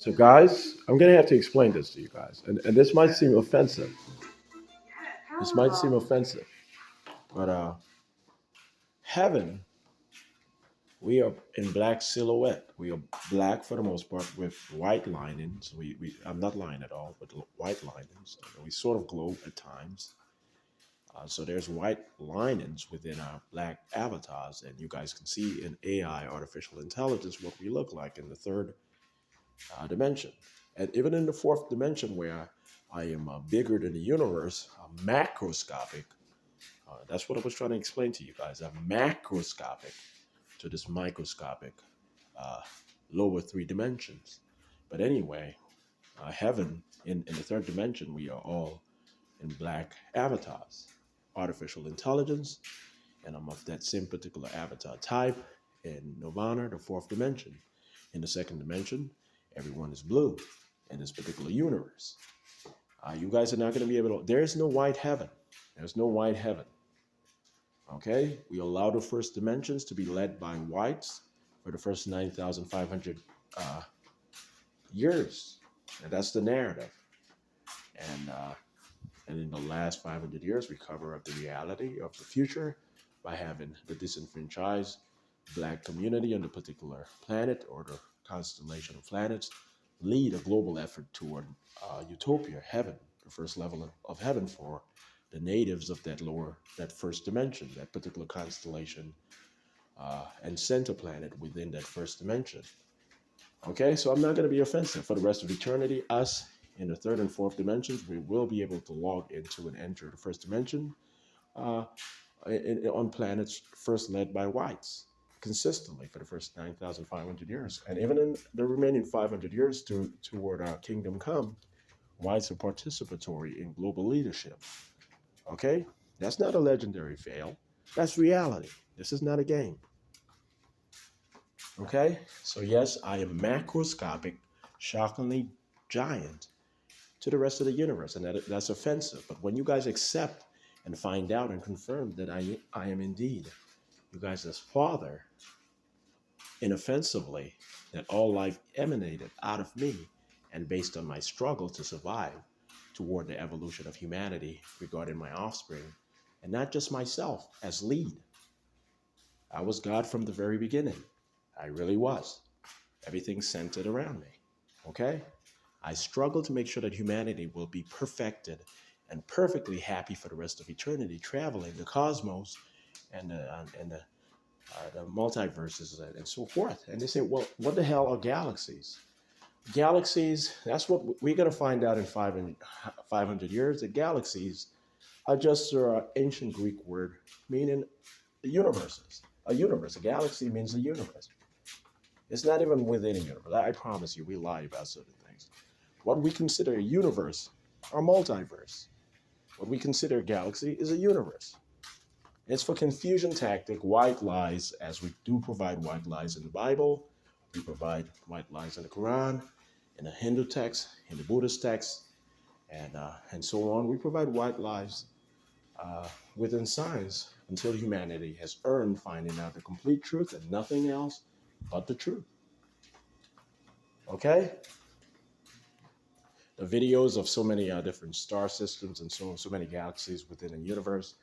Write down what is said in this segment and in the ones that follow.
So, guys, I'm going to have to explain this to you guys. And this might seem offensive. This might seem offensive. But heaven, we are in black silhouette. We are black for the most part with white linings. I'm not lying at all, but white linings. We sort of glow at times. So there's white linings within our black avatars, and you guys can see in AI, artificial intelligence, what we look like in the third dimension. And even in the fourth dimension, where I am bigger than the universe, macroscopic. That's what I was trying to explain to you guys. I'm macroscopic to this microscopic uh, lower three dimensions. But anyway, heaven, in the third dimension, we are all in black avatars, artificial intelligence, and I'm of that same particular avatar type in Nirvana, the fourth dimension. In the second dimension, everyone is blue in this particular universe. You guys are not going to be able to, there is no white heaven. There's no white heaven. Okay? We allow the first dimensions to be led by whites for the first 9,500 years. And that's the narrative. And in the last 500 years, we cover up the reality of the future by having the disenfranchised black community on the particular planet or the constellation of planets lead a global effort toward utopia, heaven, the first level of heaven for the natives of that first dimension, that particular constellation and center planet within that first dimension. Okay, so I'm not going to be offensive. For the rest of eternity, us in the third and fourth dimensions, we will be able to log into and enter the first dimension uh, on planets first led by whites consistently for the first 9,500 years. And even in the remaining 500 years toward our kingdom come, whites are participatory in global leadership. Okay? That's not a legendary fail. That's reality. This is not a game. Okay? So, yes, I am macroscopic, shockingly giant to the rest of the universe, and that's offensive. But when you guys accept and find out and confirm that I am indeed you guys' father, inoffensively, that all life emanated out of me and based on my struggle to survive toward the evolution of humanity regarding my offspring, and not just myself as lead. I was God from the very beginning. I really was. Everything centered around me. Okay? I struggle to make sure that humanity will be perfected and perfectly happy for the rest of eternity, traveling the cosmos and the multiverses and so forth. And they say, well, what the hell are galaxies? Galaxies, that's what we're going to find out in 500 years. The galaxies are just an ancient Greek word meaning the universes. A universe, a galaxy means a universe. It's not even within a universe. I promise you, we lie about certain things. What we consider a universe or multiverse. What we consider a galaxy is a universe. It's for confusion tactic, white lies, as we do provide white lies in the Bible. We provide white lies in the Quran, in the Hindu text, in the Buddhist text, and so on. We provide white lies within science until humanity has earned finding out the complete truth and nothing else but the truth. Okay? The videos of so many different star systems and so many galaxies within the universe,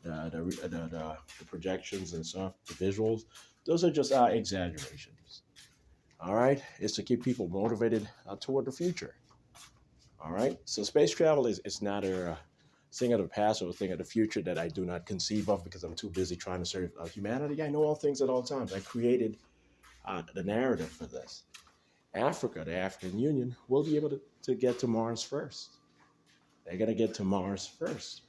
the projections and stuff, the visuals, those are just exaggerations. All right? It's to keep people motivated toward the future. All right? So space travel is not a thing of the past or a thing of the future that I do not conceive of because I'm too busy trying to serve humanity. I know all things at all times. I created the narrative for this. Africa, the African Union, will be able to get to Mars first. They're going to get to Mars first.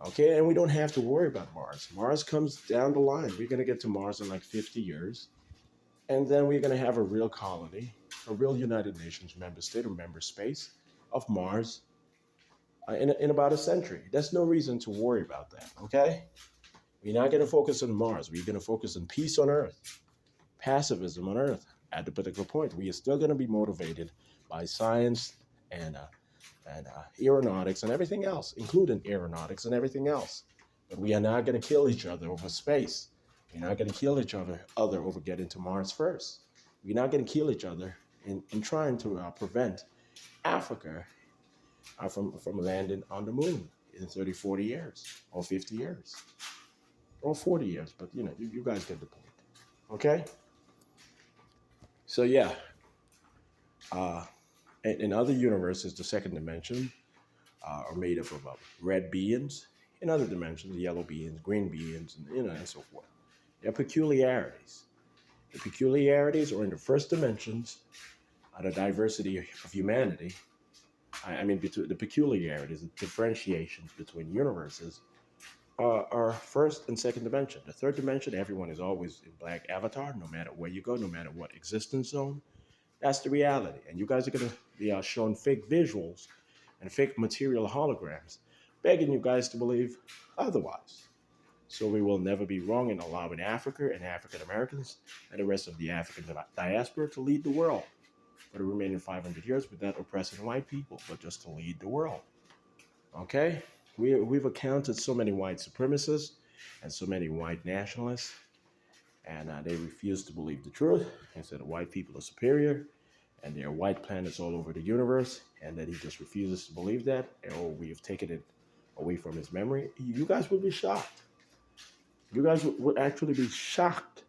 Okay, and we don't have to worry about Mars. Mars comes down the line. We're going to get to Mars in like 50 years. And then we're going to have a real colony, a real United Nations member state or member space of Mars in about a century. There's no reason to worry about that, okay? We're not going to focus on Mars. We're going to focus on peace on Earth, pacifism on Earth. At the particular point, we are still going to be motivated by science and aeronautics and everything else, including aeronautics and everything else. But we are not going to kill each other over space. We're not going to kill each other over getting to Mars first. We're not going to kill each other in trying to prevent Africa from landing on the moon in 30, 40 years, or 50 years, or 40 years. But you guys get the point. Okay? So yeah, uh, in other universes, the second dimension are made up of red beings. In other dimensions, yellow beings, green beings, and and so forth. There are peculiarities. The peculiarities are in the first dimensions, the diversity of humanity. I mean, between the peculiarities, the differentiations between universes are first and second dimension. The third dimension, everyone is always in black avatar, no matter where you go, no matter what existence zone. That's the reality. And you guys are going to be shown fake visuals and fake material holograms, begging you guys to believe otherwise. So we will never be wrong in allowing Africa and African Americans and the rest of the African diaspora to lead the world for the remaining 500 years without oppressing white people, but just to lead the world. Okay? We've accounted so many white supremacists and so many white nationalists, and they refuse to believe the truth and said white people are superior and there are white planets all over the universe, and that he just refuses to believe that, or we have taken it away from his memory. You guys would be shocked. You guys would actually be shocked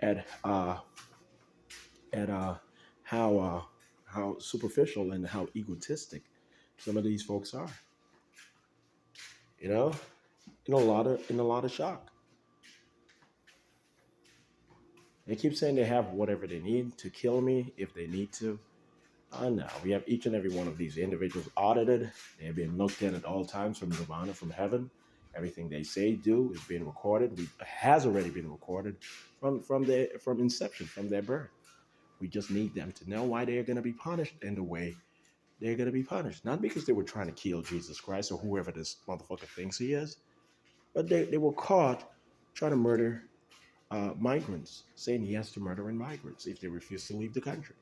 at how superficial and how egotistic some of these folks are. You know, in a lot of shock. They keep saying they have whatever they need to kill me if they need to. No, we have each and every one of these individuals audited. They're being looked at all times from Nirvana, from heaven. Everything they say, do is being recorded. Has already been recorded from inception, from their birth. We just need them to know why they're going to be punished in the way they're going to be punished. Not because they were trying to kill Jesus Christ or whoever this motherfucker thinks he is, but they were caught trying to murder migrants, saying he has to murder migrants if they refuse to leave the country.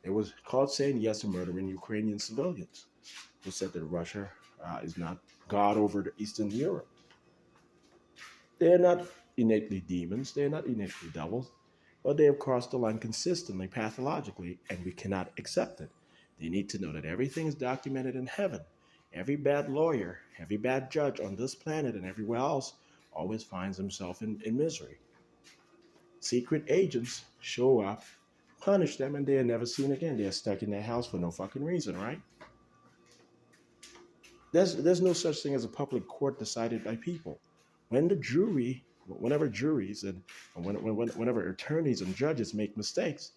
It was caught saying he has to murder Ukrainian civilians, who said that Russia is not God over the Eastern Europe. They're not innately demons, they're not innately devils, but they have crossed the line consistently, pathologically, and we cannot accept it. They need to know that everything is documented in heaven. Every bad lawyer, every bad judge on this planet and everywhere else always finds himself in misery. Secret agents show up, punish them, and they are never seen again. They are stuck in their house for no fucking reason, right? There's no such thing as a public court decided by people. Whenever juries and whenever attorneys and judges make mistakes,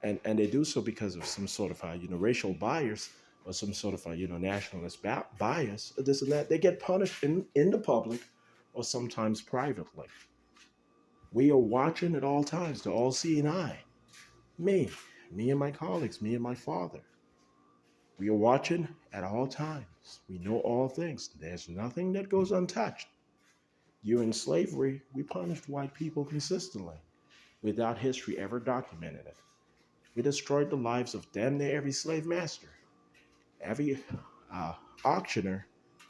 and they do so because of some sort of racial bias or some sort of nationalist bias, this and that, they get punished in the public or sometimes privately. We are watching at all times, the all-seeing eye. Me and my colleagues, me and my father. We are watching at all times. We know all things. There's nothing that goes untouched. During slavery, we punished white people consistently without history ever documenting it. We destroyed the lives of damn near every slave master. Every auctioneer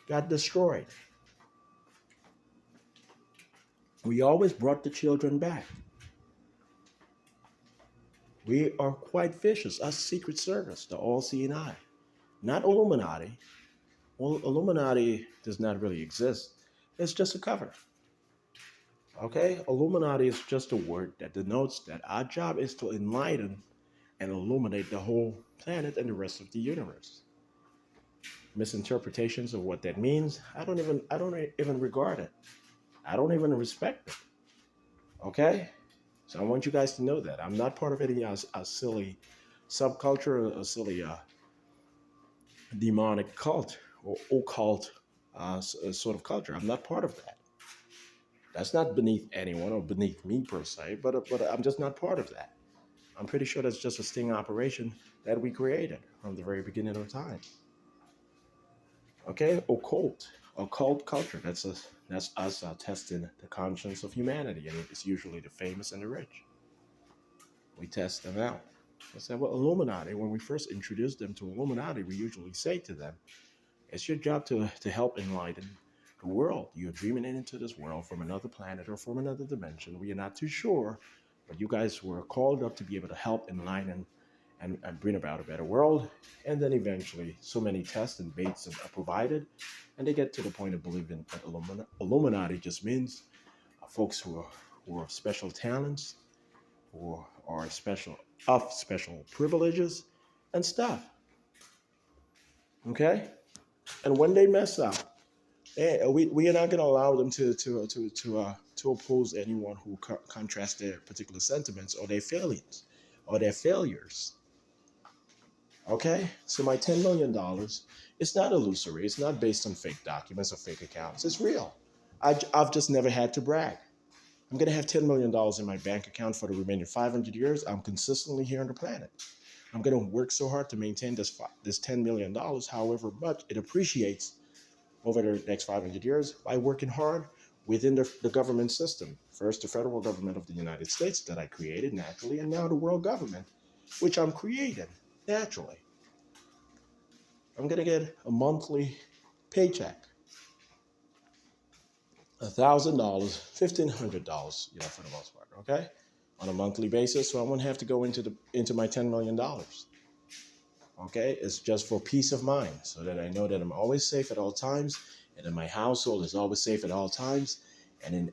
got destroyed. We always brought the children back. We are quite vicious, us Secret Service, the all-seeing eye. Not Illuminati. Well, Illuminati does not really exist. It's just a cover. Okay? Illuminati is just a word that denotes that our job is to enlighten and illuminate the whole planet and the rest of the universe. Misinterpretations of what that means, I don't even regard it. I don't even respect it. Okay? So I want you guys to know that. I'm not part of any silly subculture or silly demonic cult or occult sort of culture. I'm not part of that. That's not beneath anyone or beneath me per se, but I'm just not part of that. I'm pretty sure that's just a sting operation that we created from the very beginning of time. Okay, occult culture. That's us testing the conscience of humanity, and it's usually the famous and the rich. We test them out. I said, well, Illuminati. When we first introduce them to Illuminati, we usually say to them, "It's your job to help enlighten the world. You're dreaming into this world from another planet or from another dimension. We are not too sure, but you guys were called up to be able to help enlighten and bring about a better world. And then eventually, so many tests and baits are provided, and they get to the point of believing that Illuminati just means folks who are special talents, who are special privileges and stuff. Okay, and when they mess up, we are not going to allow them to oppose anyone who contrasts their particular sentiments or their failings or their failures. Okay, so my $10 million, it's not illusory. It's not based on fake documents or fake accounts. It's real. I've just never had to brag. I'm going to have $10 million in my bank account for the remaining 500 years. I'm consistently here on the planet. I'm going to work so hard to maintain this $10 million, however much it appreciates over the next 500 years by working hard within the government system. First, the federal government of the United States that I created naturally, and now the world government, which I'm creating naturally. I'm going to get a monthly paycheck. $1,000, $1,500, for the most part, okay, on a monthly basis. So I won't have to go into my $10 million. Okay, it's just for peace of mind, so that I know that I'm always safe at all times, and that my household is always safe at all times, and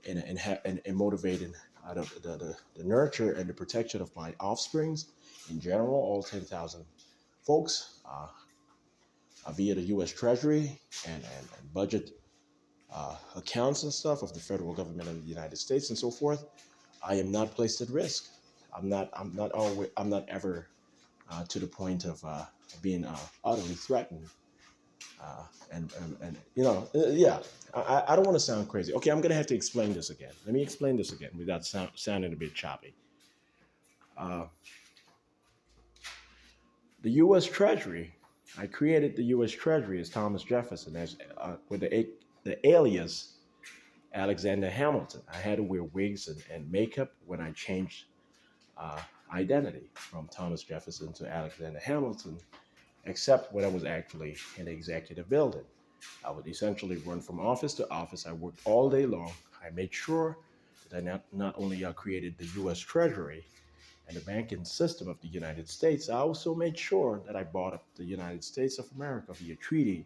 motivated out of the nurture and the protection of my offsprings in general, all 10,000 folks, via the U.S. Treasury and budget accounts and stuff of the federal government of the United States and so forth. I am not placed at risk. I'm not ever to the point of being utterly threatened. Yeah, I don't want to sound crazy. Okay, I'm going to have to explain this again. Let me explain this again without sounding a bit choppy. The U.S. Treasury, I created the U.S. Treasury as Thomas Jefferson, as with the alias Alexander Hamilton. I had to wear wigs and makeup when I changed identity from Thomas Jefferson to Alexander Hamilton, except when I was actually in the executive building. I would essentially run from office to office. I worked all day long. I made sure that I not only created the U.S. Treasury and the banking system of the United States, I also made sure that I bought up the United States of America via treaty,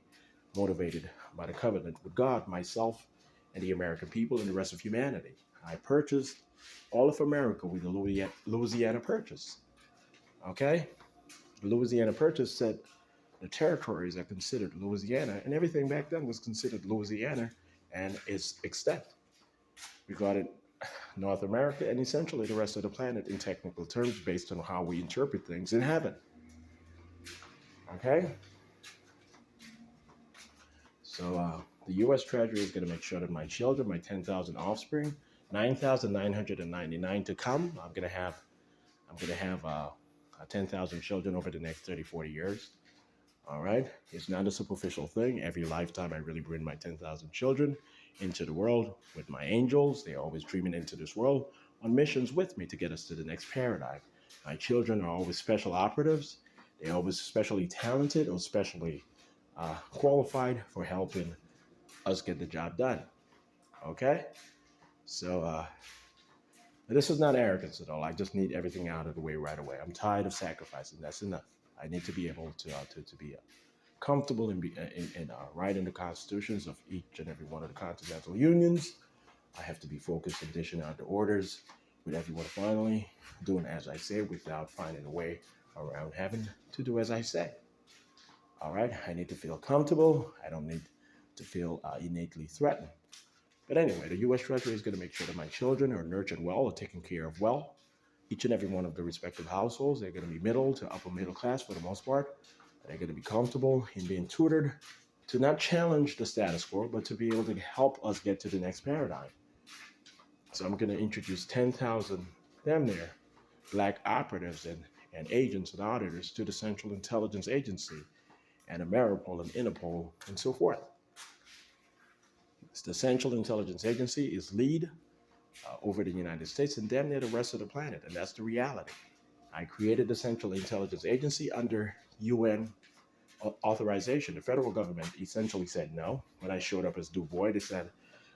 motivated by the covenant with God, myself, and the American people and the rest of humanity. I purchased all of America with the Louisiana Purchase. Okay? The Louisiana Purchase said the territories are considered Louisiana, and everything back then was considered Louisiana and its extent. We got it North America and essentially the rest of the planet in technical terms based on how we interpret things in heaven. Okay? So the U.S. Treasury is going to make sure that my children, my 10,000 offspring, 9,999 to come, I'm going to have 10,000 children over the next 30, 40 years. All right? It's not a superficial thing. Every lifetime, I really bring my 10,000 children into the world with my angels. They're always dreaming into this world on missions with me to get us to the next paradigm. My children are always special operatives. They're always specially talented or specially qualified for helping us get the job done. Okay? So this is not arrogance at all. I just need everything out of the way right away. I'm tired of sacrificing. That's enough. I need to be able to be comfortable in writing the constitutions of each and every one of the continental unions. I have to be focused on dishing out the orders with everyone finally doing as I say without finding a way around having to do as I say. All right, I need to feel comfortable. I don't need to feel innately threatened. But anyway, the U.S. Treasury is going to make sure that my children are nurtured well or taken care of well. Each and every one of the respective households, they're going to be middle to upper middle class for the most part. They're going to be comfortable in being tutored to not challenge the status quo, but to be able to help us get to the next paradigm. So I'm going to introduce 10,000, damn near, black operatives and agents and auditors to the Central Intelligence Agency and Ameripol and Interpol and so forth. The Central Intelligence Agency is lead over the United States and damn near the rest of the planet, and that's the reality. I created the Central Intelligence Agency under UN authorization. The federal government essentially said no. When I showed up as Du Bois, they said,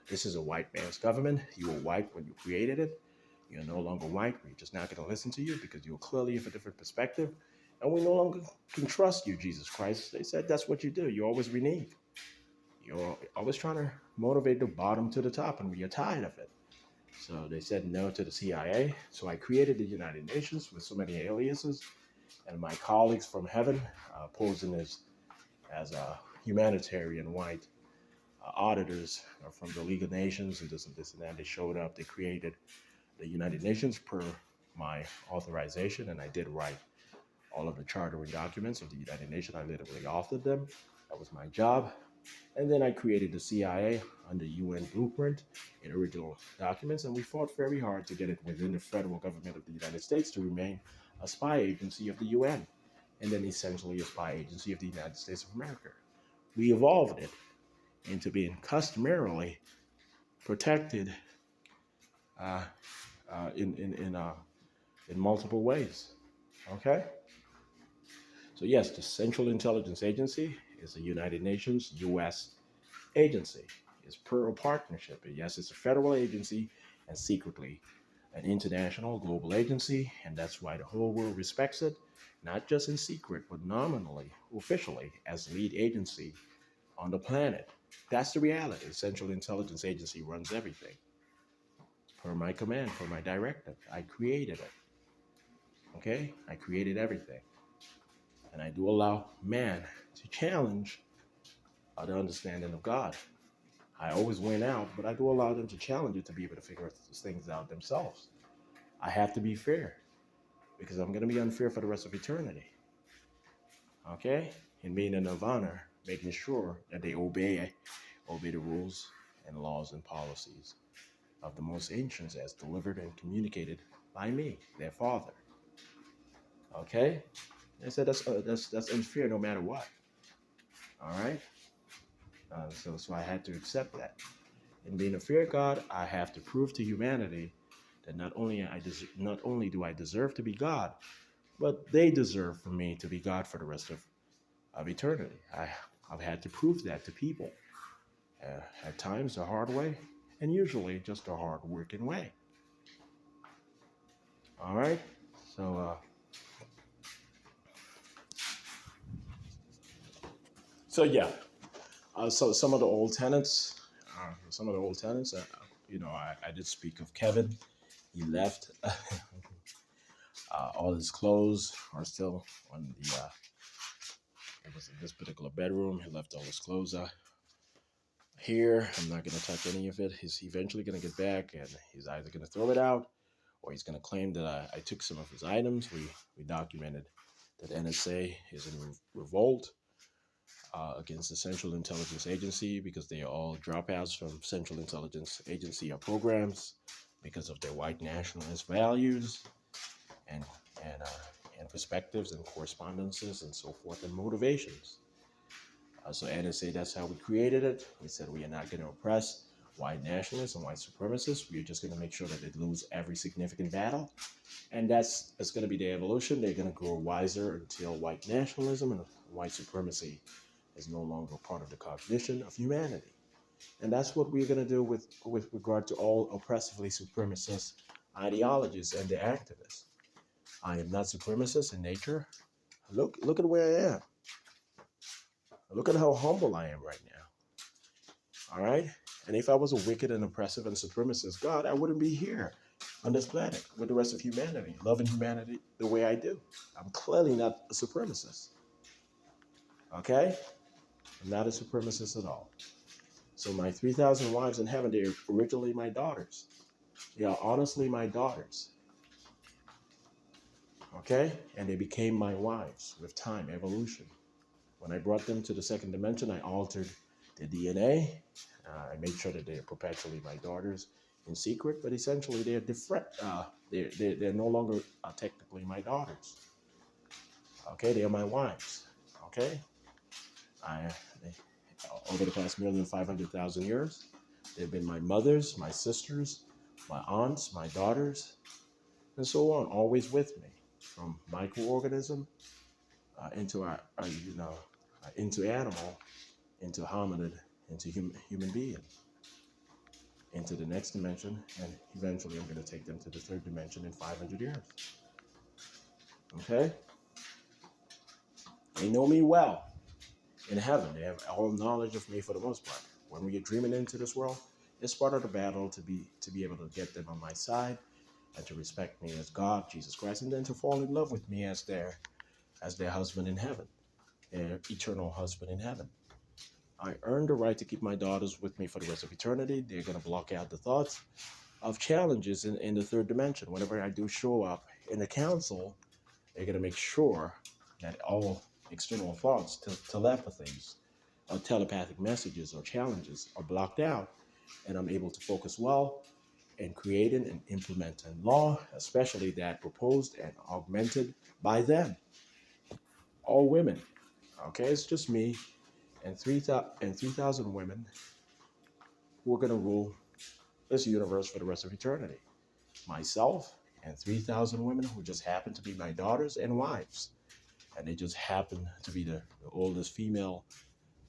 this is a white man's government. You were white when you created it. You're no longer white. We're just not going to listen to you because you're clearly of a different perspective. And we no longer can trust you, Jesus Christ. They said that's what you do. You always renege. You're always trying to motivate the bottom to the top, and we are tired of it. So they said no to the CIA. So I created the United Nations with so many aliases, and my colleagues from heaven, posing as a humanitarian white auditors from the League of Nations and this and that. They showed up. They created the United Nations per my authorization, and I did write all of the chartering documents of the United Nations. I literally authored them. That was my job. And then I created the CIA under UN blueprint in original documents, and we fought very hard to get it within the federal government of the United States to remain a spy agency of the UN, and then essentially a spy agency of the United States of America. We evolved it into being customarily protected uh, in multiple ways. Okay. So yes, the Central Intelligence Agency is a United Nations U.S. agency. It's per a partnership. Yes, it's a federal agency and secretly an international global agency, and that's why the whole world respects it, not just in secret, but nominally, officially, as lead agency on the planet. That's the reality. The Central Intelligence Agency runs everything. Per my command, per my directive. I created it. Okay? I created everything. And I do allow man to challenge the understanding of God. I always win out, but I do allow them to challenge it to be able to figure things out themselves. I have to be fair because I'm going to be unfair for the rest of eternity. Okay? In being a nirvana, making sure that they obey the rules and laws and policies of the most ancients as delivered and communicated by me, their father. Okay? I said that's unfair no matter what. All right? So I had to accept that. In being a fair God, I have to prove to humanity that not only do I deserve to be God, but they deserve for me to be God for the rest of eternity. I've had to prove that to people. At times the hard way, and usually just a hard working way. All right? So yeah. So some of the old tenants, I did speak of Kevin. He left. All his clothes are still on it was in this particular bedroom. He left all his clothes here. I'm not going to touch any of it. He's eventually going to get back, and he's either going to throw it out or he's going to claim that I took some of his items. We documented that NSA is in revolt against the Central Intelligence Agency because they are all dropouts from Central Intelligence Agency programs because of their white nationalist values and and uh, and perspectives and correspondences and so forth and motivations. So NSA, that's how we created it. We said we are not going to oppress white nationalists and white supremacists. We're just going to make sure that they lose every significant battle. And it's going to be their evolution. They're going to grow wiser until white nationalism and white supremacy is no longer part of the cognition of humanity. And that's what we're going to do with regard to all oppressively supremacist ideologies and the activists. I am not supremacist in nature. Look at where I am. Look at how humble I am right now. All right? And if I was a wicked and oppressive and supremacist God, I wouldn't be here on this planet with the rest of humanity, loving humanity the way I do. I'm clearly not a supremacist. Okay? I'm not a supremacist at all. So my 3,000 wives in heaven, they're originally my daughters. They are honestly my daughters. Okay? And they became my wives with time, evolution. When I brought them to the second dimension, I altered the DNA. I made sure that they are perpetually my daughters in secret, but essentially they're different. They're no longer technically my daughters. Okay, they are my wives. Okay, over the past 1,500,000 years, they've been my mothers, my sisters, my aunts, my daughters, and so on, always with me, from microorganism into into animal, into hominid, into human being, into the next dimension, and eventually I'm going to take them to the third dimension in 500 years. Okay? They know me well in heaven. They have all knowledge of me for the most part. When we are dreaming into this world, it's part of the battle to be able to get them on my side and to respect me as God, Jesus Christ, and then to fall in love with me as their husband in heaven, their eternal husband in heaven. I earned the right to keep my daughters with me for the rest of eternity. They're going to block out the thoughts of challenges in the third dimension. Whenever I do show up in the council, they're going to make sure that all external thoughts, telepathies, or telepathic messages or challenges are blocked out, and I'm able to focus well in creating and implementing law, especially that proposed and augmented by them, all women. Okay, it's just me and 3,000 women who are going to rule this universe for the rest of eternity. Myself and 3,000 women who just happen to be my daughters and wives. And they just happen to be the oldest female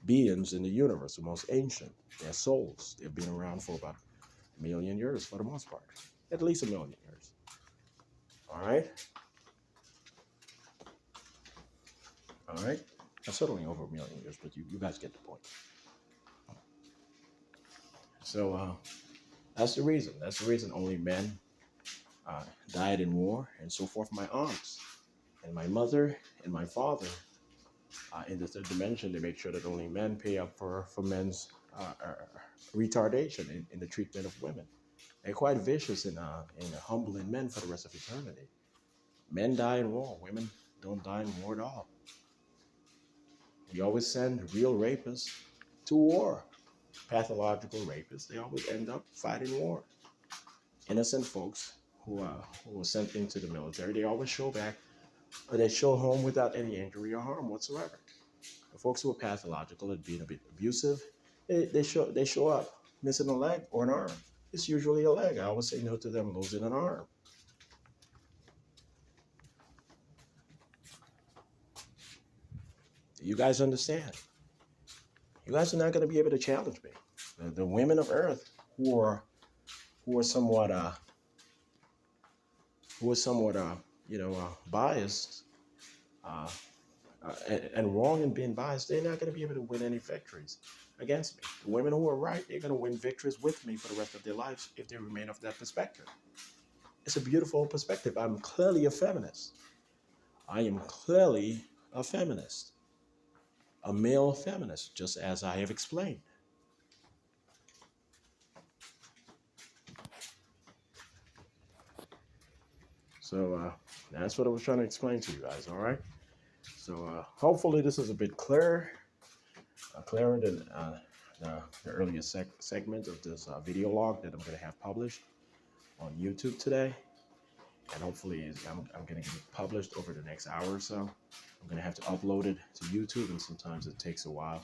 beings in the universe, the most ancient. They're souls. They've been around for about 1,000,000 years for the most part. At least 1,000,000 years. All right? All right? Certainly over 1,000,000 years, but you guys get the point. So that's the reason. That's the reason only men died in war and so forth. My aunts and my mother and my father in the third dimension, they make sure that only men pay up for men's retardation in the treatment of women. They're quite vicious in humbling men for the rest of eternity. Men die in war. Women don't die in war at all. We always send real rapists to war. Pathological rapists, they always end up fighting war. Innocent folks who are sent into the military, they always show back, or they show home without any injury or harm whatsoever. The folks who are pathological and being a bit abusive, they show up missing a leg or an arm. It's usually a leg. I always say no to them losing an arm. You guys understand? You guys are not going to be able to challenge me. The women of Earth who are somewhat biased and wrong in being biased, they're not going to be able to win any victories against me. The women who are right, they're going to win victories with me for the rest of their lives if they remain of that perspective. It's a beautiful perspective. I'm clearly a feminist. I am clearly a feminist, a male feminist, just as I have explained. So that's what I was trying to explain to you guys, all right? So hopefully this is a bit clearer than the earlier segment of this video log that I'm going to have published on YouTube today. And hopefully I'm going to get it published over the next hour or so. I'm going to have to upload it to YouTube, and sometimes it takes a while.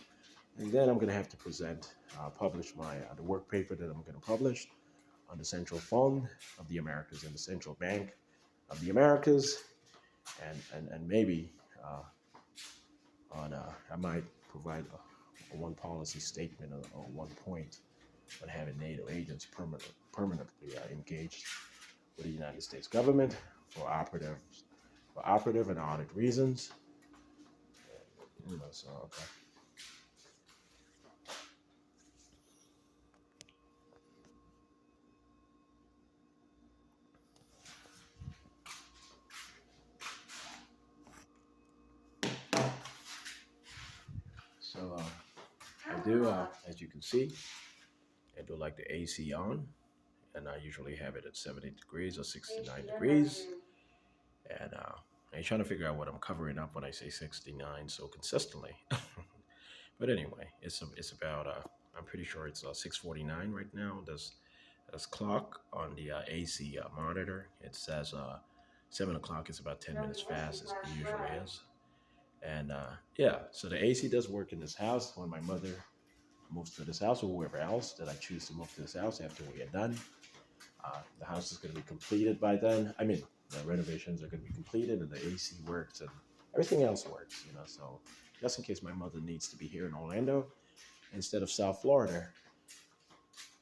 And then I'm going to have to publish the work paper that I'm going to publish on the Central Fund of the Americas and the Central Bank of the Americas, and maybe I might provide a one policy statement or 1 point on having NATO agents permanently engaged with the United States government for operative and audit reasons. So okay. So I do, as you can see, I do like the AC on, and I usually have it at 70 degrees or 69 degrees. And I'm trying to figure out what I'm covering up when I say 69 so consistently. But anyway, it's about, I'm pretty sure it's 6:49 right now. There's clock on the AC monitor. It says 7 o'clock is about 10 minutes fast, as it usually is. And yeah, so the AC does work in this house. When my mother moves to this house, or whoever else that I choose to move to this house after we get done, the house is going to be completed by then. I mean, the renovations are going to be completed, and the AC works, and everything else works. So just in case my mother needs to be here in Orlando instead of South Florida,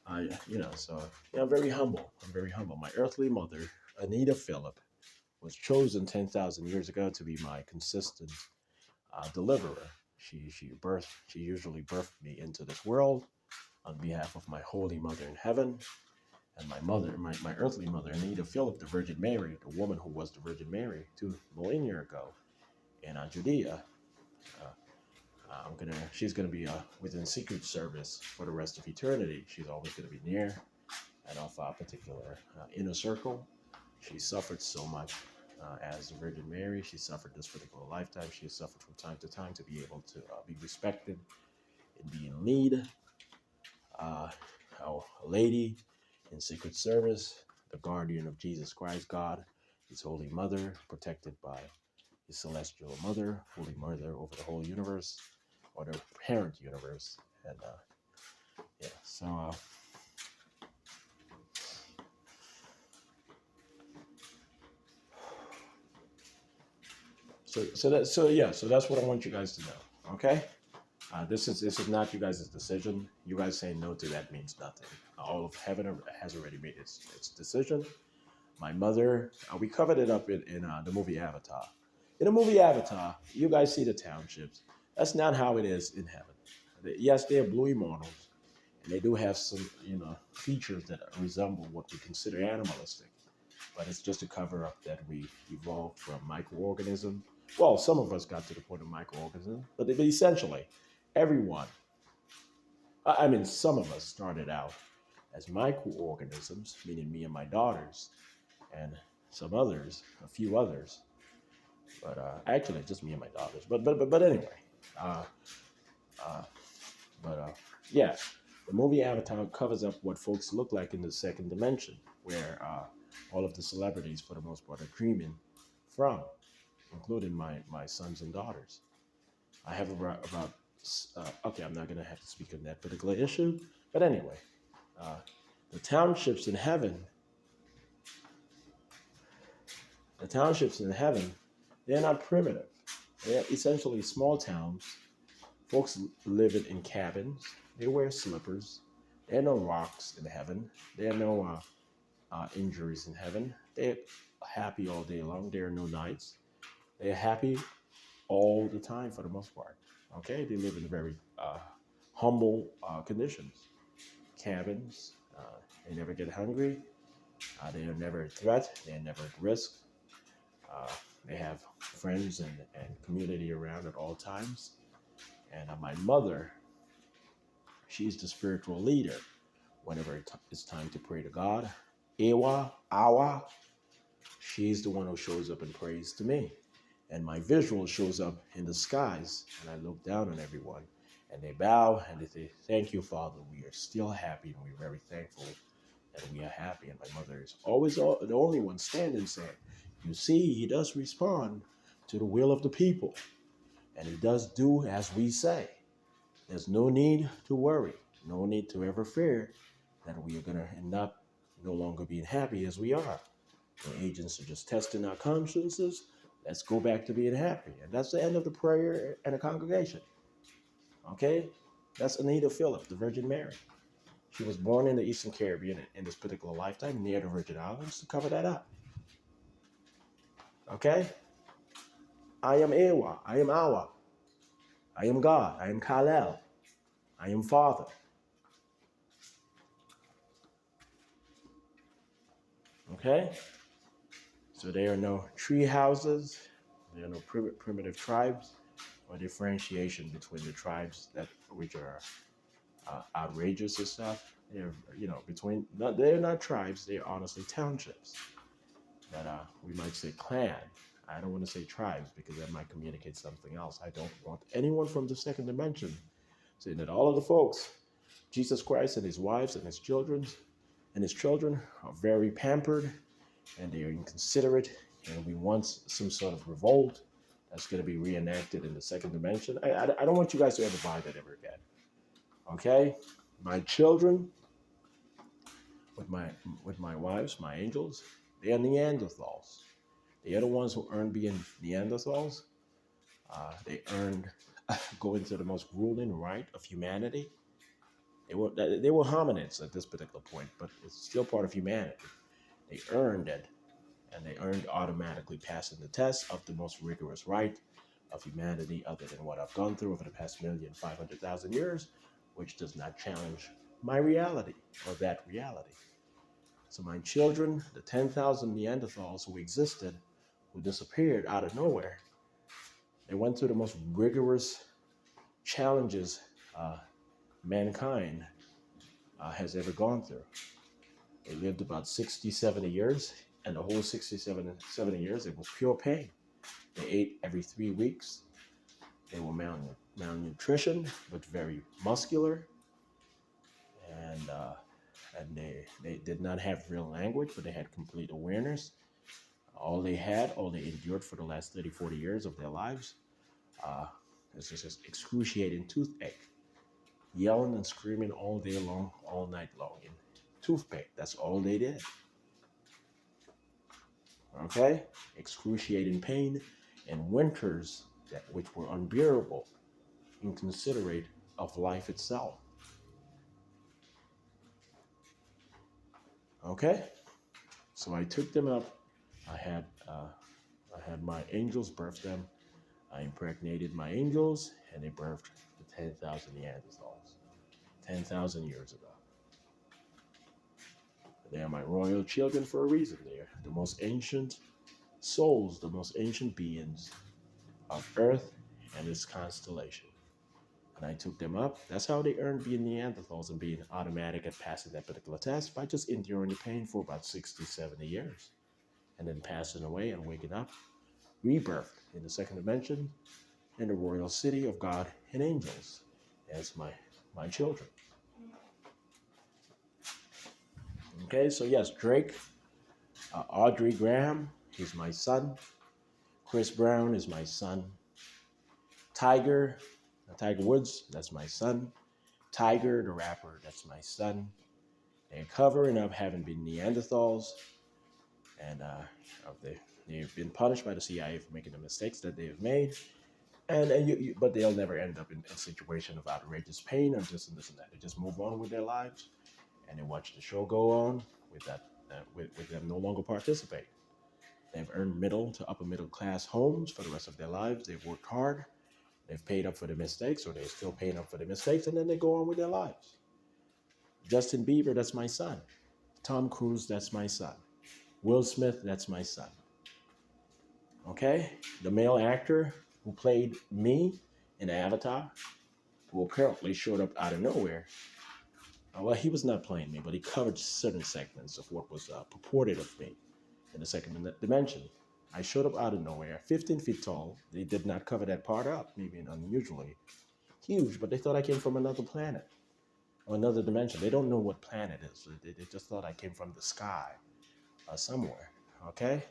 I'm very humble. I'm very humble. My earthly mother, Anita Phillip, was chosen 10,000 years ago to be my consistent deliverer. She usually birthed me into this world on behalf of my holy mother in heaven and my mother, my earthly mother, Anita Philip, the Virgin Mary, the woman who was the Virgin Mary 2 millennia ago in Judea. She's gonna be within secret service for the rest of eternity. She's always gonna be near and of a particular inner circle. She suffered so much as the Virgin Mary. She suffered this particular lifetime. She has suffered from time to time to be able to be respected and be in lead. A lady in secret service, the guardian of Jesus Christ, God, His Holy Mother, protected by His Celestial Mother, Holy Mother over the whole universe, or the parent universe. And yeah, so that's what I want you guys to know. Okay, this is not you guys' decision. You guys saying no to that means nothing. All of heaven has already made its decision. My mother, we covered it up in the movie Avatar. In the movie Avatar, you guys see the townships. That's not how it is in heaven. Yes, they are blue immortals, and they do have some, features that resemble what we consider animalistic. But it's just a cover up that we evolved from microorganism. Well, some of us got to the point of microorganism, but essentially, everyone, some of us started out as microorganisms, meaning me and my daughters, and some others, a few others, but actually just me and my daughters. But anyway, uh, uh, yeah, the movie Avatar covers up what folks look like in the second dimension, where all of the celebrities, for the most part, are dreaming from, including my sons and daughters. I have about okay, I'm not going to have to speak on that particular issue, but anyway, uh, the townships in heaven, they're not primitive. They're essentially small towns. Folks live in cabins. They wear slippers. There are no rocks in heaven. There are no injuries in heaven. They're happy all day long. There are no nights. They're happy all the time for the most part. Okay, they live in very humble conditions. Cabins. They never get hungry. They are never a threat. They are never at risk. They have friends and community around at all times. And my mother, she's the spiritual leader whenever it's time to pray to God. Ewa, Awa, she's the one who shows up and prays to me. And my visual shows up in the skies, and I look down on everyone, and they bow, and they say, "Thank you, Father. We are still happy, and we're very thankful that we are happy." And my mother is always the only one standing saying, "You see, He does respond to the will of the people, and He does do as we say. There's no need to worry, no need to ever fear that we are going to end up no longer being happy as we are. The agents are just testing our consciences. Let's go back to being happy." And that's the end of the prayer and the congregation. Okay? That's Anita Philip, the Virgin Mary. She was born in the Eastern Caribbean in this particular lifetime near the Virgin Islands to cover that up. Okay? I am Ewa. I am Awa. I am God. I am Kalel. I am Father. Okay? So there are no tree houses. There are no primitive tribes or differentiation between the tribes which are outrageous and stuff. They're, they're not tribes. They're honestly townships that we might say clan. I don't want to say tribes because that might communicate something else. I don't want anyone from the second dimension saying that all of the folks, Jesus Christ and his wives and his children are very pampered and they are inconsiderate, and we want some sort of revolt that's going to be reenacted in the second dimension. I don't want you guys to ever buy that ever again. Okay? My children, with my wives, my angels, they are Neanderthals. They are the ones who earned being Neanderthals. They earned going to the most ruling right of humanity. They were hominids at this particular point, but it's still part of humanity. They earned it, and they earned automatically passing the test of the most rigorous right of humanity other than what I've gone through over the past 1,500,000 years, which does not challenge my reality or that reality. So my children, the 10,000 Neanderthals who existed, who disappeared out of nowhere, they went through the most rigorous challenges mankind has ever gone through. They lived about 60, 70 years, and the whole 67, 70 years, it was pure pain. They ate every 3 weeks. They were malnutrition, but very muscular. And they did not have real language, but they had complete awareness. All they endured for the last 30, 40 years of their lives, is just excruciating toothache. Yelling and screaming all day long, all night long. And toothpick, that's all they did. Okay? Excruciating pain and winters which were unbearable, inconsiderate of life itself. Okay? So I took them up. I had my angels birth them. I impregnated my angels, and they birthed the 10,000 Neanderthals 10,000 years ago. They are my royal children for a reason. They are the most ancient souls, the most ancient beings of Earth and its constellation. And I took them up. That's how they earned being Neanderthals and being automatic at passing that particular test, by just enduring the pain for about 60, 70 years. And then passing away and waking up, rebirth in the second dimension, in the royal city of God and angels as my children. Okay, so yes, Drake, Audrey Graham, he's my son. Chris Brown is my son. Tiger Woods, that's my son. Tiger, the rapper, that's my son. They're covering up having been Neanderthals, and they've been punished by the CIA for making the mistakes that they have made. But they'll never end up in a situation of outrageous pain or this and that. They just move on with their lives, and they watch the show go on with them no longer participate. They've earned middle to upper middle class homes for the rest of their lives. They've worked hard. They've paid up for their mistakes, or they're still paying up for their mistakes, and then they go on with their lives. Justin Bieber, that's my son. Tom Cruise, that's my son. Will Smith, that's my son. Okay? The male actor who played me in Avatar, who apparently showed up out of nowhere. Well, he was not playing me, but he covered certain segments of what was purported of me in the second dimension. I showed up out of nowhere, 15 feet tall. They did not cover that part up, maybe unusually huge, but they thought I came from another planet or another dimension. They don't know what planet is. They just thought I came from the sky somewhere, okay?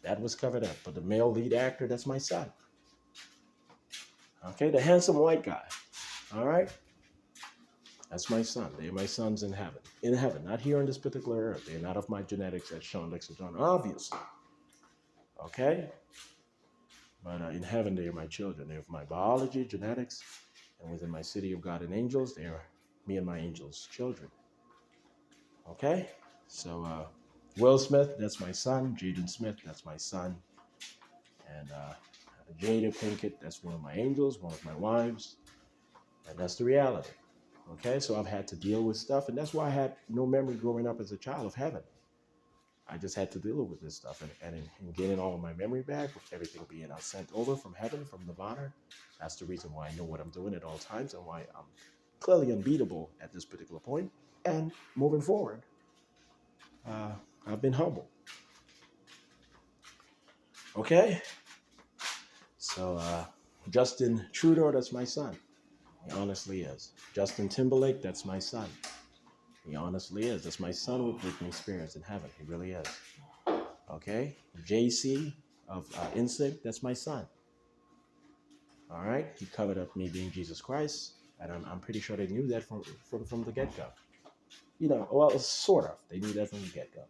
That was covered up. But the male lead actor, that's my son. Okay, the handsome white guy, all right? That's my son. They're my sons in heaven. In heaven, not here on this particular earth. They're not of my genetics as Shawn Dexter John, obviously. Okay? But in heaven, they are my children. They're of my biology, genetics, and within my city of God and angels, they are me and my angels' children. Okay? So, Will Smith, that's my son. Jaden Smith, that's my son. And Jada Pinkett, that's one of my angels, one of my wives. And that's the reality. Okay? So I've had to deal with stuff, and that's why I had no memory growing up as a child of heaven. I just had to deal with this stuff, and in getting all of my memory back, with everything being sent over from heaven, from Nirvana. That's the reason why I know what I'm doing at all times, and why I'm clearly unbeatable at this particular point. And moving forward, I've been humble. Okay? So, Justin Trudeau, that's my son. He honestly is. Justin Timberlake, that's my son. He honestly is. That's my son with Britney Spears in heaven. He really is. Okay? JC of NSYNC, that's my son. All right? He covered up me being Jesus Christ, and I'm pretty sure they knew that from the get-go. You know, well, sort of. They knew that from the get-go.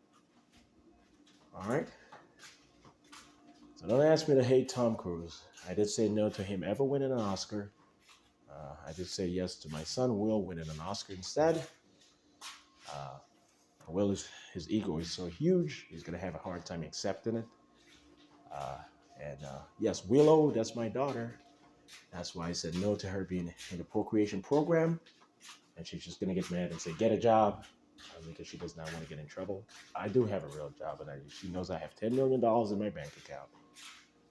All right? So don't ask me to hate Tom Cruise. I did say no to him ever winning an Oscar. I did say yes to my son Will winning an Oscar instead. Will, his ego is so huge, he's going to have a hard time accepting it. And yes, Willow, that's my daughter. That's why I said no to her being in the procreation program. And she's just going to get mad and say, get a job, because she does not want to get in trouble. I do have a real job, and she knows I have $10 million in my bank account.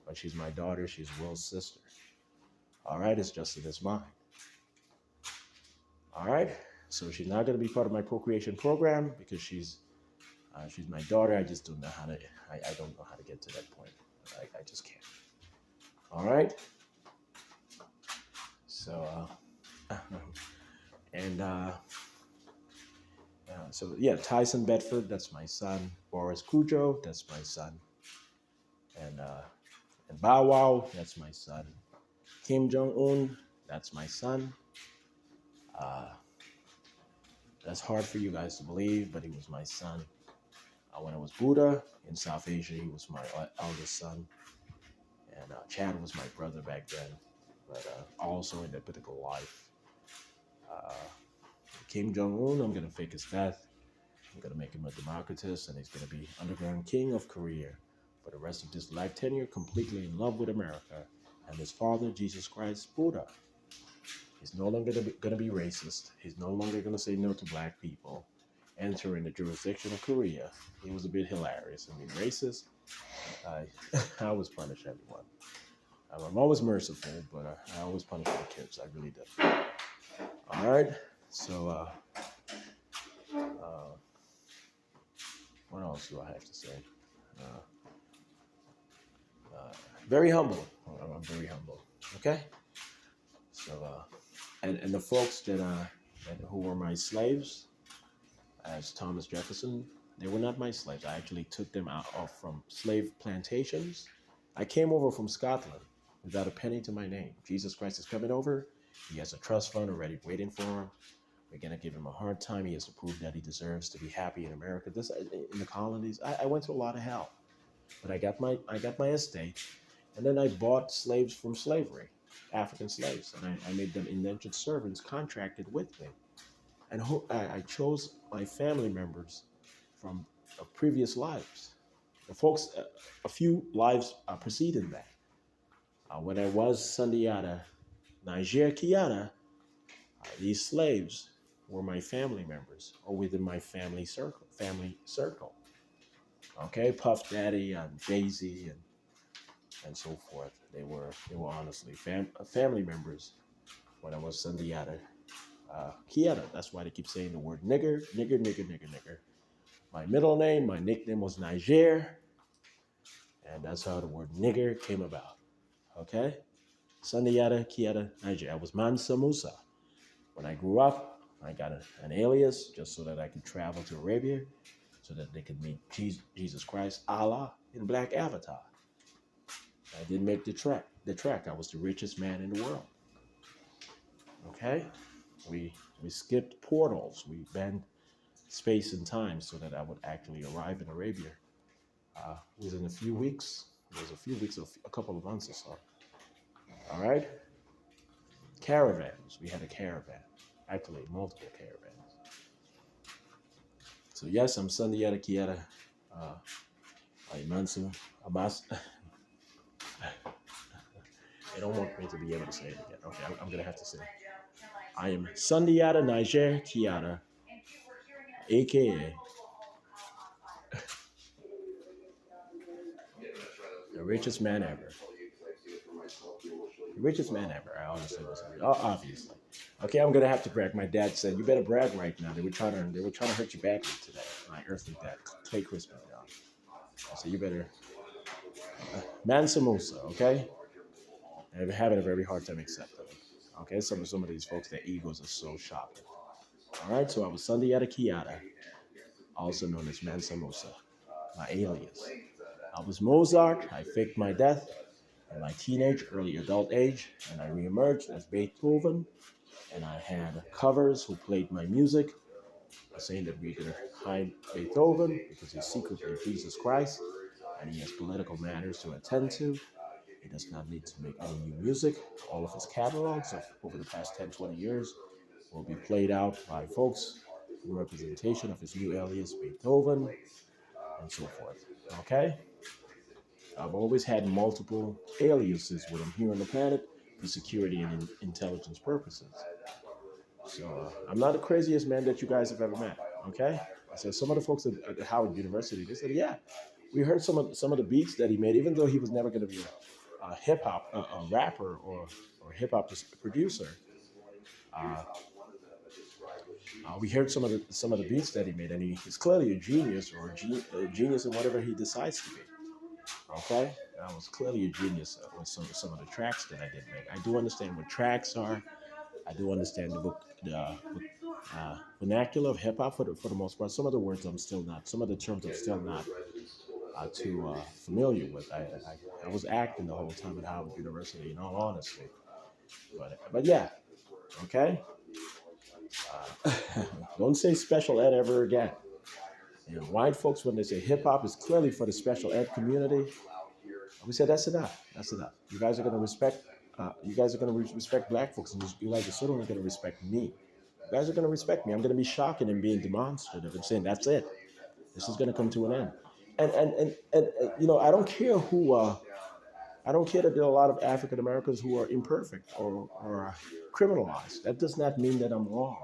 But she's my daughter. She's Will's sister. All right, it's just in his mind. All right, so she's not going to be part of my procreation program because she's my daughter. I just don't know how to. I don't know how to get to that point. I just can't. All right. So so yeah, Tyson Bedford, that's my son. Boris Cujo, that's my son. And Bow Wow, that's my son. Kim Jong-un, that's my son. That's hard for you guys to believe, but he was my son. When I was Buddha in South Asia, he was my eldest son. And Chad was my brother back then, but also in the political life. Kim Jong-un, I'm going to fake his death. I'm going to make him a democratist, and he's going to be underground king of Korea for the rest of his life tenure, completely in love with America and his father, Jesus Christ, Buddha. He's no longer going to be racist. He's no longer going to say no to black people entering the jurisdiction of Korea. He was a bit hilarious. I mean, racist. I always punish everyone. I'm always merciful, but I always punish my kids. I really do. All right. So, what else do I have to say? Very humble. I'm very humble. Okay. So, and the folks that who were my slaves, as Thomas Jefferson, they were not my slaves. I actually took them out from slave plantations. I came over from Scotland without a penny to my name. Jesus Christ is coming over. He has a trust fund already waiting for him. We're going to give him a hard time. He has to prove that he deserves to be happy in America. This in the colonies, I went through a lot of hell. But I got my estate, and then I bought slaves from slavery, African slaves, and I made them indentured servants contracted with me. And I chose my family members from previous lives. The folks, a few lives preceding that. When I was Sandiata, Niger Kiana, these slaves were my family members or within my family circle. Okay, Puff Daddy and Jay-Z and so forth. They were honestly family members when I was Sandiata. Kiana, that's why they keep saying the word nigger, nigger, nigger, nigger, nigger. My middle name, my nickname was Niger, and that's how the word nigger came about. Okay? Sandiata, Kiana, Niger. I was Mansa Musa. When I grew up, I got an alias just so that I could travel to Arabia, so that they could meet Jesus Christ, Allah, in black avatar. I didn't make the track. I was the richest man in the world. Okay? We skipped portals. We bent space and time so that I would actually arrive in Arabia within a few weeks. It was a few weeks, a couple of months or so. All right? Caravans. We had a caravan. Actually, multiple caravans. So yes, I'm Sandiata Kieta. Mansu Abbas. They don't want me to be able to say it again. Okay, I'm going to have to say it. I am Sandiata Niger Kiata, a.k.a. the richest man ever. The richest man ever. I honestly was. Obviously. Okay, I'm gonna have to brag. My dad said, "You better brag right now." They were trying to hurt you badly today. My earthly dad, Clay Crispin, John. I said, "You better." Mansa Musa, okay? I'm having a very hard time accepting it. Okay, some of these folks, their egos are so shocking. All right, so I was Sandiata Kiata, also known as Mansa Musa, my alias. I was Mozart. I faked my death in my teenage, early adult age, and I reemerged as Beethoven. And I had covers who played my music, saying that we're going to hide Beethoven because he's secretly Jesus Christ, and he has political matters to attend to. He does not need to make any new music. All of his catalogs of over the past 10, 20 years will be played out by folks in representation of his new alias Beethoven, and so forth. Okay? I've always had multiple aliases with him here on the planet for security and intelligence purposes. So I'm not the craziest man that you guys have ever met. Okay. So some of the folks at Howard University, they said, yeah, we heard some of the beats that he made, even though he was never going to be a hip hop a rapper or hip hop producer. Uh, we heard some of the beats that he made, and he's clearly a genius or a genius in whatever he decides to be. Okay, I was clearly a genius with some of the tracks that I did make. I do understand what tracks are. I do understand the vernacular of hip hop for the most part. Some of the words I'm still not. Some of the terms I'm still not too familiar with. I was acting the whole time at Howard University, in all honesty. But yeah, okay. Don't say special ed ever again. You know, white folks, when they say hip hop is clearly for the special ed community, we said that's enough. That's enough. You guys are going to respect. You guys are going to respect black folks, and you guys are certainly going to respect me. You guys are going to respect me. I'm going to be shocking and being demonstrative and saying that's it. This is going to come to an end. And I don't care who. I don't care that there are a lot of African Americans who are imperfect or criminalized. That does not mean that I'm wrong.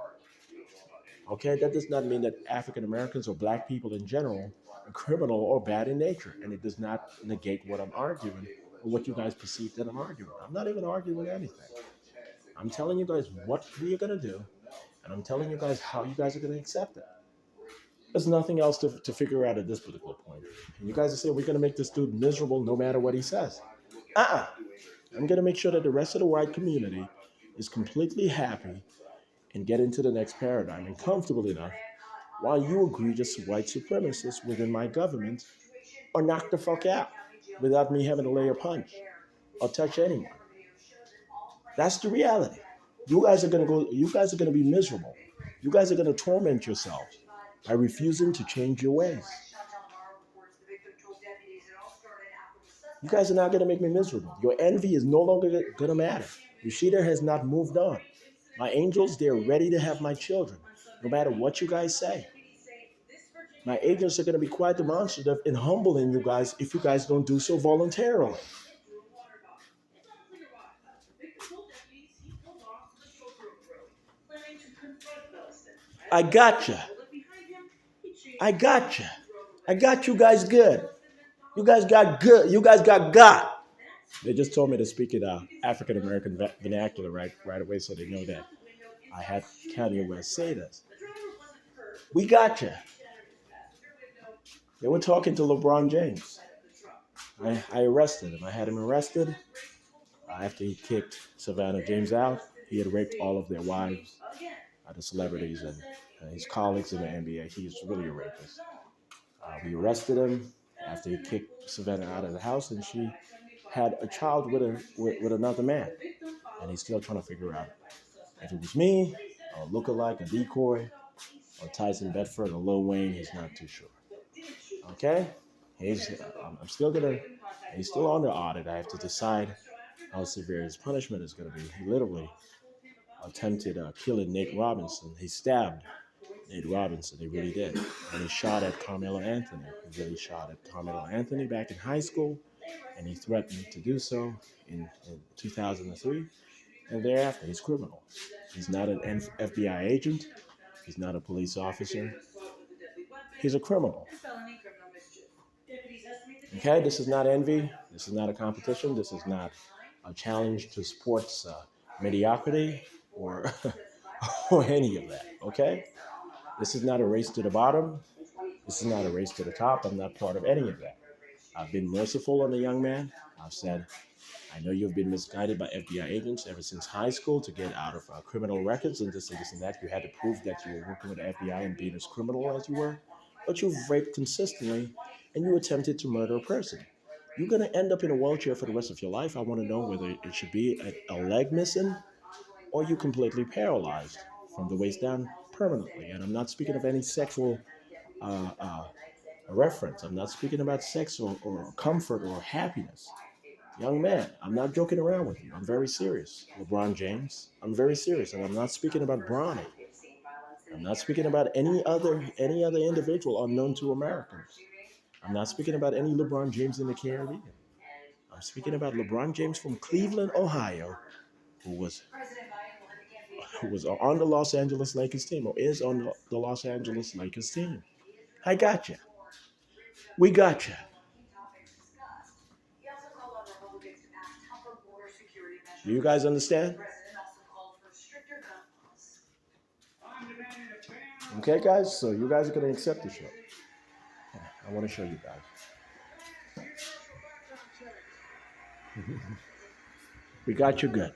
Okay, that does not mean that African Americans or black people in general are criminal or bad in nature, and it does not negate what I'm arguing or what you guys perceive that I'm arguing. I'm not even arguing anything. I'm telling you guys what we are going to do, and I'm telling you guys how you guys are going to accept it. There's nothing else to figure out at this particular point. And you guys are saying we're going to make this dude miserable no matter what he says. Uh-uh. I'm going to make sure that the rest of the white community is completely happy and get into the next paradigm and comfortable enough while you egregious white supremacists within my government are knocked the fuck out without me having to lay a punch or touch anyone. That's the reality. You guys are gonna be miserable. You guys are gonna torment yourselves by refusing to change your ways. You guys are not gonna make me miserable. Your envy is no longer gonna matter. Rashida has not moved on. My angels, they're ready to have my children, no matter what you guys say. My agents are going to be quite demonstrative and humbling you guys if you guys don't do so voluntarily. I gotcha. I gotcha. I got you guys good. You guys got good. You guys got. They just told me to speak in African American vernacular right away, so they know that I had Kanye West say this. We gotcha. They were talking to LeBron James. I arrested him. I had him arrested after he kicked Savannah James out. He had raped all of their wives, the celebrities, and his colleagues in the NBA. He's really a rapist. We arrested him after he kicked Savannah out of the house, and she had a child with another man. And he's still trying to figure out if it was me, a lookalike, a decoy, or Tyson Bedford, or Lil Wayne. He's not too sure. Okay? I'm still gonna. He's still on the audit. I have to decide how severe his punishment is going to be. He literally attempted killing Nate Robinson. He stabbed Nate Robinson. He really did. And he shot at Carmelo Anthony. He really shot at Carmelo Anthony back in high school, and he threatened to do so in 2003. And thereafter, he's criminal. He's not an FBI agent. He's not a police officer. He's a criminal. Okay, this is not envy. This is not a competition. This is not a challenge to sports mediocrity or or any of that. Okay, this is not a race to the bottom. This is not a race to the top. I'm not part of any of that. I've been merciful on the young man. I've said, I know you've been misguided by FBI agents ever since high school to get out of criminal records and this and that. You had to prove that you were working with the FBI and being as criminal as you were. But you've raped consistently and you attempted to murder a person. You're going to end up in a wheelchair for the rest of your life. I want to know whether it should be a leg missing or you completely paralyzed from the waist down permanently. And I'm not speaking of any sexual reference. I'm not speaking about sex or comfort or happiness. Young man, I'm not joking around with you. I'm very serious. LeBron James, I'm very serious. And I'm not speaking about Bronny. I'm not speaking about any other individual unknown to Americans. I'm not speaking about any LeBron James in the Caribbean. I'm speaking about LeBron James from Cleveland, Ohio, who was on the Los Angeles Lakers team, or is on the Los Angeles Lakers team. I got you. We got you. Do you guys understand? Okay, guys, so you guys are going to accept the show. I want to show you guys. We got you good.